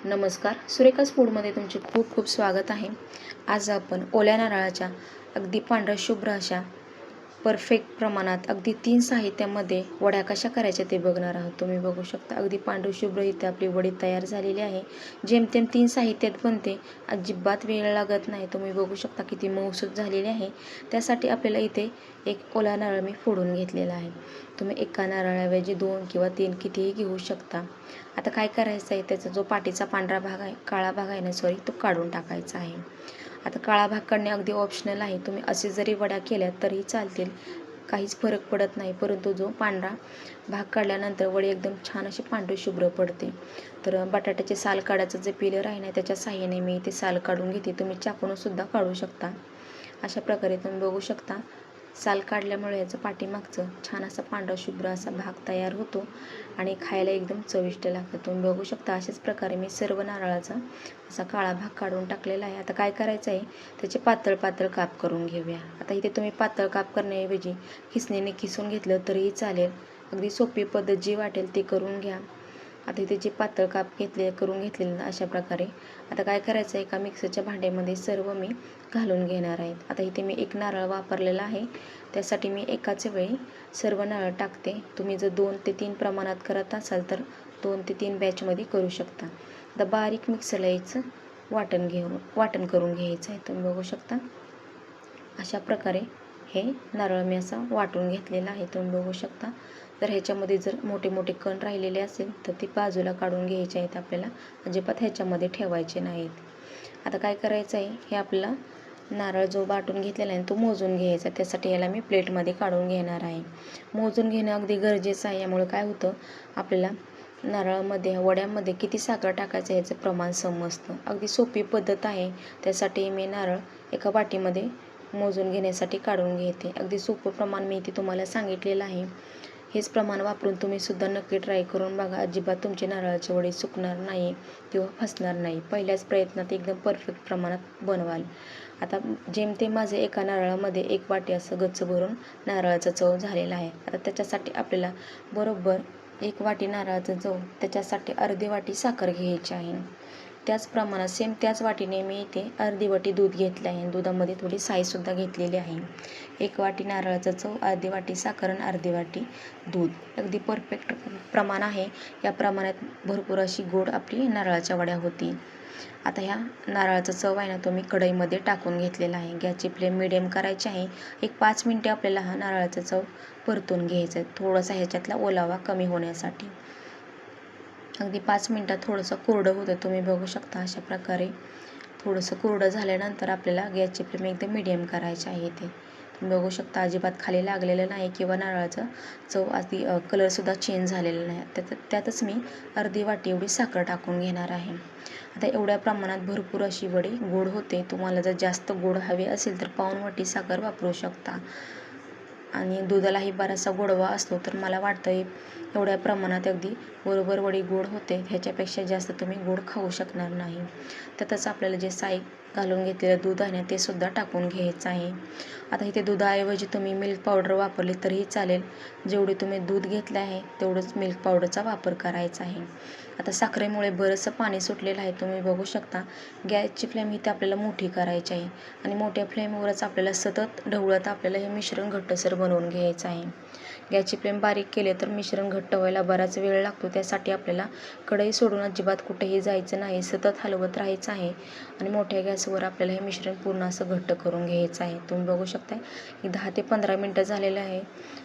नमस्कार, सुरेखास फूडमध्ये तुमचे खूप खूप स्वागत आहे. आज आपण ओल्या नारळाच्या अगदी पांढऱ्या शुभ्र अशा परफेक्ट प्रमाणात अगदी 3 साहित्यामध्ये वड्या कशा करायच्या ते बघणार आहोत. तुम्ही बघू शकता अगदी पांढरी शुभ्र इथे आपली वडी तयार झालेली आहे. जेमतेम 3 साहित्यात बनते, अजिबात वेळ लागत नाही. तुम्ही बघू शकता किती मऊसूत झालेली आहे. त्यासाठी आपल्याला इथे एक ओला नारळ मी फोडून घेतलेला आहे. तुम्ही एका नारळाऐवजी 2 किंवा 3 कितीही घेऊ शकता. आता काय करायचं आहे, त्याचा जो पाठीचा पांढरा भाग आहे, काळा भाग आहे ना, सॉरी, तो काढून टाकायचा आहे. आता काळा भाग काढणे अगदी ऑप्शनल आहे. तुम्ही असे जरी वड्या केल्या तरीही चालतील, काहीच फरक पडत नाही. परंतु जो पांढरा भाग काढल्यानंतर वडी एकदम छान अशी पांढरी शुभ्र पडते. तर बटाट्याचे साल काढायचं जे पिलर आहे ना, त्याच्या साहाय्याने मी ते साल काढून घेते. तुम्ही चाकून सुद्धा काढू शकता. अशा प्रकारे तुम्ही बघू शकता साल काढल्यामुळे याचं पाठीमागचं छान असा पांढरा शुभ्र असा भाग तयार होतो आणि खायला एकदम चविष्ट लागतं. तुम्ही बघू शकता अशाच प्रकारे मी सर्व नारळाचा असा काळा भाग काढून टाकलेला आहे. आता काय करायचं आहे, त्याचे पातळ पातळ काप करून घेऊया. आता इथे तुम्ही पातळ काप करण्याऐवजी खिसणीने खिसून घेतलं तरीही चालेल. अगदी सोपी पद्धत जी वाटेल ते करून घ्या. आता इथे जे पातळ काप करून घेतलेले ना, अशा प्रकारे आता काय करायचं आहे, एका मिक्सरच्या भांड्यामध्ये सर्व मी घालून घेणार आहे. आता इथे मी एक नारळ वापरलेला आहे, त्यासाठी मी एकाच वेळी सर्व नारळ टाकते. तुम्ही जर 2 ते 3 प्रमाणात करत असाल तर 2 ते 3 बॅचमध्ये करू शकता. आता बारीक मिक्सरला याचं वाटण करून घ्यायचं आहे. तुम्ही बघू शकता अशा प्रकारे हे नारळ मी असा वाटून घेतलेला आहे. तुम्ही बघू शकता. तर ह्याच्यामध्ये जर मोठे मोठे कण राहिलेले असेल तर ते बाजूला काढून घ्यायचे आहेत आपल्याला, अजिबात ह्याच्यामध्ये ठेवायचे नाहीत. आता काय करायचं आहे, हे आपला नारळ जो वाटून घेतलेला आहे तो मोजून घ्यायचा. त्यासाठी याला मी प्लेटमध्ये काढून घेणार आहे. मोजून घेणं अगदी गरजेचं आहे. यामुळे काय होतं, आपल्याला नारळामध्ये वड्यामध्ये किती साखर टाकायचं याचं प्रमाण समजतं. अगदी सोपी पद्धत आहे. त्यासाठी मी नारळ एका वाटीमध्ये मोजून घेण्यासाठी काढून घेते. अगदी सोपं प्रमाण मी इथे तुम्हाला सांगितलेलं आहे. हेच प्रमाण वापरून तुम्ही सुद्धा नक्की ट्राय करून बघा. अजिबात तुमचे नारळाचे वडे चुकणार नाही किंवा फसणार नाही. पहिल्याच प्रयत्नात एकदम परफेक्ट प्रमाणात बनवाल. आता जेमतेम माझे एका नारळामध्ये 1 वाटी असं गच्च भरून नारळाचा चव झालेला आहे. आता त्याच्यासाठी आपल्याला बरोबर 1 वाटी नारळाचं चव, त्याच्यासाठी अर्धी वाटी साखर घ्यायची आहे. त्याच प्रमाणात सेम त्याच वाटीने मी इथे अर्धी वाटी दूध घेतले आहे. दुधामध्ये थोडी साईसुद्धा घेतलेली आहे. 1 वाटी नारळाचं चव, अर्धी वाटी साखर आणि अर्धी वाटी दूध. अगदी परफेक्ट प्रमाण आहे. या प्रमाणात भरपूर अशी गोड आपली नारळाच्या वड्या होतील. आता ह्या नारळाचा चव आहे ना, तो मी कढईमध्ये टाकून घेतलेला आहे. गॅसची फ्लेम मिडियम करायची आहे. 5 मिनिटे आपल्याला हा नारळाचा चव परतून घ्यायचा आहे, थोडासा ह्याच्यातला ओलावा कमी होण्यासाठी. अगदी 5 मिनिटात थोडंसं कोरडं होतं. तुम्ही बघू शकता अशा प्रकारे थोडंसं कोरडं झाल्यानंतर आपल्याला गॅसची फ्लेम एकदम मिडियम करायची आहे. इथे तुम्ही बघू शकता अजिबात खाली लागलेलं नाही किंवा नारळाचं चव अगदी कलरसुद्धा चेंज झालेला नाही. त्यातच मी अर्धी वाटी एवढी साखर टाकून घेणार आहे. आता एवढ्या प्रमाणात भरपूर अशी वडी गोड होते. तुम्हाला जर जास्त गोड हवे असेल तर पाऊण वाटी साखर वापरू शकता. आणि दुधालाही बराचसा गोडवा असतो, तर मला वाटतं एवढ्या प्रमाणात अगदी बरोबर वडी गोड होते. ह्याच्यापेक्षा जास्त तुम्ही गोड खाऊ शकणार नाही. त्यातच आपल्याला जे साई घालून घेतलेलं दूध आहे ना, ते सुद्धा टाकून घ्यायचं आहे. आता इथे दुधाऐवजी तुम्ही मिल्क पावडर वापरली तरीही चालेल. जेवढे तुम्ही दूध घेतले आहे तेवढंच मिल्क पावडरचा वापर करायचा आहे. आता साखरेमुळे बरंचसं पाणी सुटलेलं आहे. तुम्ही बघू शकता. गॅसची फ्लेम इथे आपल्याला मोठी करायची आहे आणि मोठ्या फ्लेमवरच आपल्याला सतत ढवळत आपल्याला हे मिश्रण घट्टसर बनवून घ्यायचं आहे. गॅसची फ्लेम बारीक केले तर मिश्रण घट्ट व्हायला बराच वेळ लागतो. त्यासाठी आपल्याला कढई सोडून अजिबात कुठेही जायचं नाही, सतत हलवत राहायचं आहे आणि मोठ्या गॅसवर आपल्याला हे मिश्रण पूर्ण असं घट्ट करून घ्यायचं आहे. तुम्ही बघू शकता की 10 ते 15 मिनटं झालेलं आहे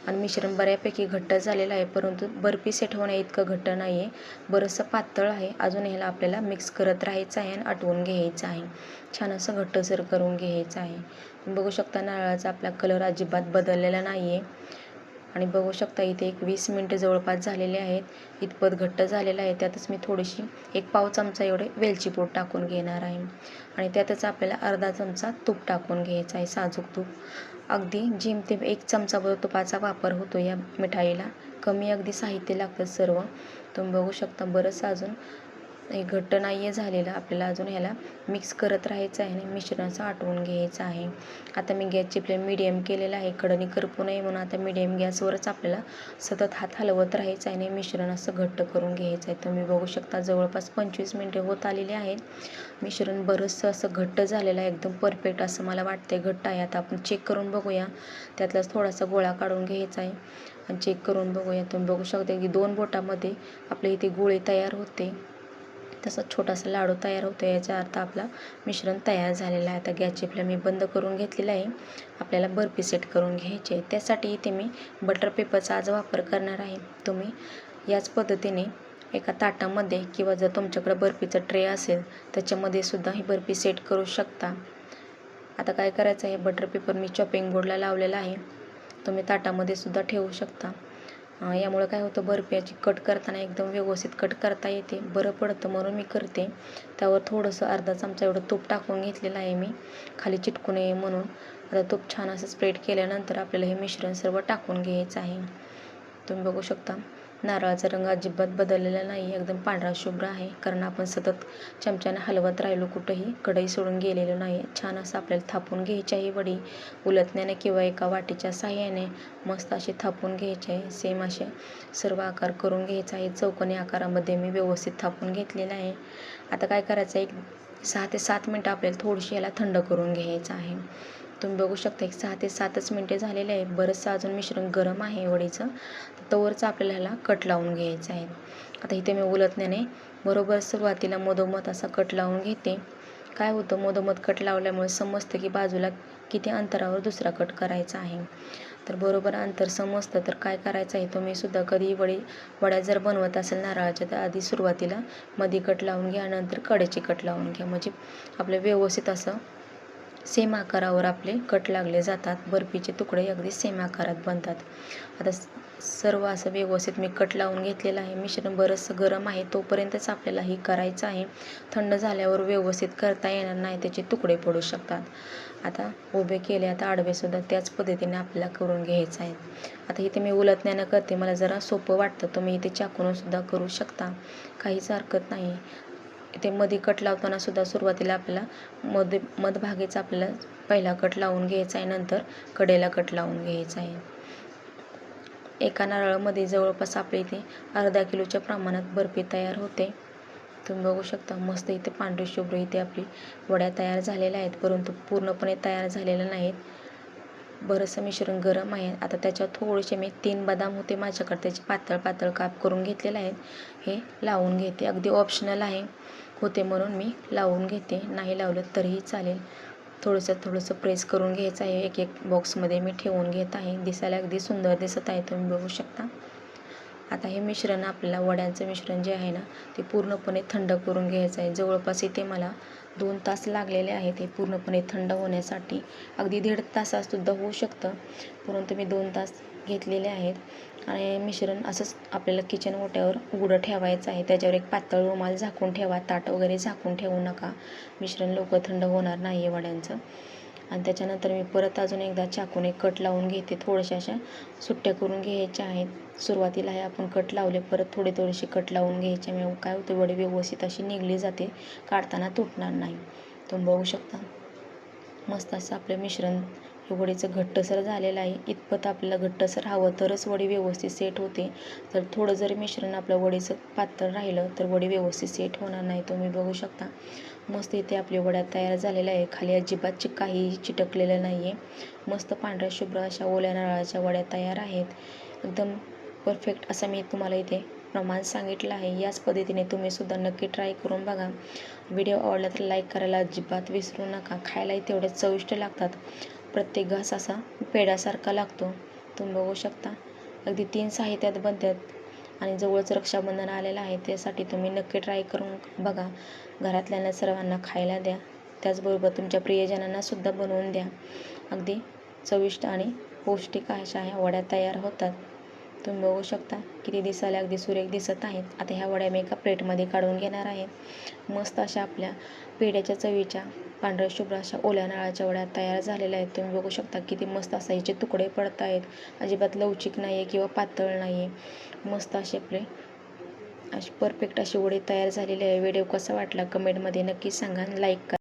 आणि मिश्रण बऱ्यापैकी घट्ट झालेलं आहे, परंतु बर्फी सेट होण्या इतकं घट्ट नाही आहे, बरंचसं पातळ आहे. अजून ह्याला आपल्याला मिक्स करत राहायचं आहे आणि आटवून घ्यायचं आहे. छान असं घट्टसर करून घ्यायचं आहे. तुम्ही बघू शकता नारळाचा आपला कलर अजिबात बदललेला नाही आहे आणि बघू शकता इथे 20 मिनटं जवळपास झालेले आहेत. इतपत घट्ट झालेलं आहे. त्यातच मी थोडीशी 1 पाव चमचा एवढे वेलची पूड टाकून घेणार आहे आणि त्यातच आपल्याला अर्धा चमचा तूप टाकून घ्यायचं आहे, साजूक तूप. अगदी जेमतेम 1 चमचाभर तुपाचा वापर होतो या मिठाईला. कमी अगदी साहित्य लागतं सर्व. तुम्ही बघू शकता. बरंच अजून हे घट्ट नाही आहे झालेलं, आपल्याला अजून ह्याला मिक्स करत राहायचं आहे आणि मिश्रणाचं आटवून घ्यायचं आहे. आता मी गॅसची फ्लेम मीडियम केलेला आहे, कडणी करपू नये म्हणून आता मीडियम गॅसवरच आपल्याला सतत हात हलवत राहायचं आहे आणि मिश्रण असं घट्ट करून घ्यायचं आहे. तुम्ही बघू शकता जवळपास 25 मिनिटे होत आलेली आहेत. मिश्रण बरंचसं असं घट्ट झालेलं आहे, एकदम परफेक्ट असं मला वाटतंय घट्ट आहे. आता आपण चेक करून बघूया, त्यातलाच थोडासा गोळा काढून घ्यायचा आहे आणि चेक करून बघूया. तुम्ही बघू शकता की 2 बोटामध्ये आपल्या इथे गोळे तयार होते, तसा छोटासा लाडू तयार होतो. याचा अर्थ आपला मिश्रण तयार झालेलं आहे. आता गॅसची फ्लेम मी बंद करून घेतलेला आहे. आपल्याला बर्फी सेट करून घ्यायची आहे. त्यासाठी इथे मी बटर पेपरचा आज वापर करणार आहे. तुम्ही याच पद्धतीने एका ताटामध्ये किंवा जर तुमच्याकडे बर्फीचा ट्रे असेल त्याच्यामध्ये सुद्धा ही बर्फी सेट करू शकता. आता काय करायचं आहे, बटर पेपर मी चॉपिंग बोर्डला लावलेला आहे, तुम्ही ताटामध्ये सुद्धा ठेवू शकता. यामुळे काय होतं, बर्फी कट करताना एकदम व्यवस्थित कट करता येते, बरं पडतं म्हणून मी करते. त्यावर थोडंसं अर्धा चमचा एवढं तूप टाकून घेतलेलं आहे मी, खाली चिटकू नये म्हणून. आता तूप छान असं स्प्रेड केल्यानंतर आपल्याला हे मिश्रण सर्व टाकून घ्यायचं आहे. तुम्ही बघू शकता नारळाचा रंग अजिबात बदललेला नाही, एकदम पांढरा शुभ्र आहे, कारण आपण सतत चमच्याने हलवत राहिलो, कुठंही कढई सोडून गेलेलं नाही. छान असं आपल्याला थापून घ्यायची आहे वडी, उलटण्याने किंवा एका वाटीच्या साहाय्याने मस्त अशी थापून घ्यायची आहे. सेम असे सर्व आकार करून घ्यायचा आहे. चौकोनी आकारामध्ये मी व्यवस्थित थापून घेतलेला आहे. आता काय करायचं आहे, 6 ते 7 मिनटं आपल्याला थोडीशी याला थंड करून घ्यायचं आहे. तुम्ही बघू शकता एक 6 ते 7च मिनटे झालेले आहे. बरंचसं अजून मिश्रण गरम आहे वडीचं, तोवरच आपल्याला ह्याला कट लावून घ्यायचं आहे. आता इथे मी उलटण्याने बरोबर सुरुवातीला मधोमध असा कट लावून घेते. काय होतं, मधोमध कट लावल्यामुळे समजतं की बाजूला किती अंतरावर दुसरा कट करायचा आहे. तर बरोबर अंतर समजतं तर काय करायचं आहे, तुम्ही सुद्धा कधी वड्या जर बनवत असेल नारळाच्या तर आधी सुरुवातीला मध्ये कट लावून घ्या, नंतर कडेचे कट लावून घ्या, म्हणजे आपले व्यवस्थित असं सेम आकारावर आपले कट लागले जातात. बर्फीचे तुकडे अगदी सेम आकारात बनतात. आता सर्व असं व्यवस्थित मी कट लावून घेतलेलं आहे. मिश्रण बरंचसं गरम आहे, तोपर्यंतच आपल्याला हे करायचं आहे. थंड झाल्यावर व्यवस्थित करता येणार नाही, त्याचे तुकडे पडू शकतात. आता उभे केले, आता आडवेसुद्धा त्याच पद्धतीने आपल्याला करून घ्यायचं आहे. आता इथे मी उलटण्यानं करते, मला जरा सोपं वाटतं. तुम्ही इथे चाकूनसुद्धा करू शकता, काहीच हरकत नाही. इथे मध्ये कट लावताना सुद्धा सुरुवातीला आपल्याला मधभागीचा आपल्याला पहिला कट लावून घ्यायचा आहे, नंतर कडेला कट लावून घ्यायचा आहे. एका नारळामध्ये जवळपास आपल्या इथे अर्धा किलोच्या प्रमाणात बर्फी तयार होते. तुम्ही बघू शकता मस्त इथे पांढरी शुभ्र इथे आपली वड्या तयार झालेल्या आहेत, परंतु पूर्णपणे तयार झालेल्या नाहीत. बरंचसं मिश्रण गरम आहे. आता त्याच्यात थोडेसे मी 3 बदाम होते माझ्याकडे, त्याचे पातळ पातळ काप करून घेतलेले आहेत, हे लावून घेते. अगदी ऑप्शनल आहे, होते म्हणून मी लावून घेते, नाही लावलं तरीही चालेल. थोडंसं प्रेस करून घ्यायचं आहे. एक एक बॉक्समध्ये मी ठेवून घेत आहे. दिसायला अगदी सुंदर दिसत आहे, तुम्ही बघू शकता. आता हे मिश्रण आपल्याला वड्यांचं मिश्रण जे आहे ना ते पूर्णपणे थंड करून घ्यायचं आहे. जवळपास इथे मला 2 तास लागलेले आहेत हे पूर्णपणे थंड होण्यासाठी. अगदी 1.5 तासातसुद्धा होऊ शकतं, परंतु मी 2 तास घेतलेले आहेत. आणि मिश्रण असंच आपल्याला किचन ओट्यावर उघडं ठेवायचं आहे. त्याच्यावर एक पातळ रुमाल झाकून ठेवा, ताट वगैरे झाकून ठेवू नका, मिश्रण लवकर थंड होणार नाही आहे वड्यांचं. आणि त्याच्यानंतर मी परत अजून एकदा चाकूने कट लावून घेते. थोड्याशा अशा सुट्ट्या करून घ्यायच्या आहेत. सुरुवातीला हे आपण कट लावले, परत थोडेसे कट लावून घ्यायचे. मग काय होते, वडी व्यवस्थित अशी निघली जाते, काढताना तुटणार नाही. तुम्ही बघू शकता मस्त असं आपलं मिश्रण हे वडीचं घट्टसर झालेलं आहे. इतपत आपल्याला घट्टसर हवं तरच वडी व्यवस्थित सेट होते. तर थोडं जरी मिश्रण आपलं वडीचं पातळ राहिलं तर वडी व्यवस्थित सेट होणार नाही. तुम्ही बघू शकता मस्त इथे आपली वड्या तयार झालेल्या आहे. खाली अजिबात काहीही चिटकलेलं नाही आहे. मस्त पांढऱ्या शुभ्र अशा ओल्या नारळाच्या वड्या तयार आहेत. एकदम परफेक्ट असं मी तुम्हाला इथे प्रमाण सांगितलं आहे. याच पद्धतीने तुम्ही सुद्धा नक्की ट्राय करून बघा. व्हिडिओ आवडला तर लाईक करायला अजिबात विसरू नका. खायलाही तेवढे चविष्ट लागतात. प्रत्येक घास असा पेढ्यासारखा लागतो. तुम्ही बघू शकता अगदी 3 साहित्यात बनतात. आणि जवळच रक्षाबंधन आलेलं आहे, त्यासाठी तुम्ही नक्की ट्राय करून बघा. घरातल्यांना सर्वांना खायला द्या, त्याचबरोबर तुमच्या प्रियजनांना सुद्धा बनवून द्या. अगदी चविष्ट आणि पौष्टिक अशा ह्या वड्या तयार होतात. तुम्ही बघू शकता किती दिसायला अगदी सुरेख दिसत आहेत. आता ह्या वड्या मी एका प्लेटमध्ये काढून घेणार आहे. मस्त अशा आपल्या पेढ्याच्या चवीच्या पांढऱ्या शुभ्र अशा ओल्या नारळाच्या वड्या तयार झालेल्या आहेत. तुम्ही बघू शकता किती मस्त असा ह्याचे तुकडे पडत आहेत. अजिबात लवचिक नाही आहे किंवा पातळ नाही आहे. मस्त असे आपले अशी परफेक्ट असे वडे तयार झालेले आहे. व्हिडिओ कसा वाटला कमेंटमध्ये नक्की सांगा. लाईक करा.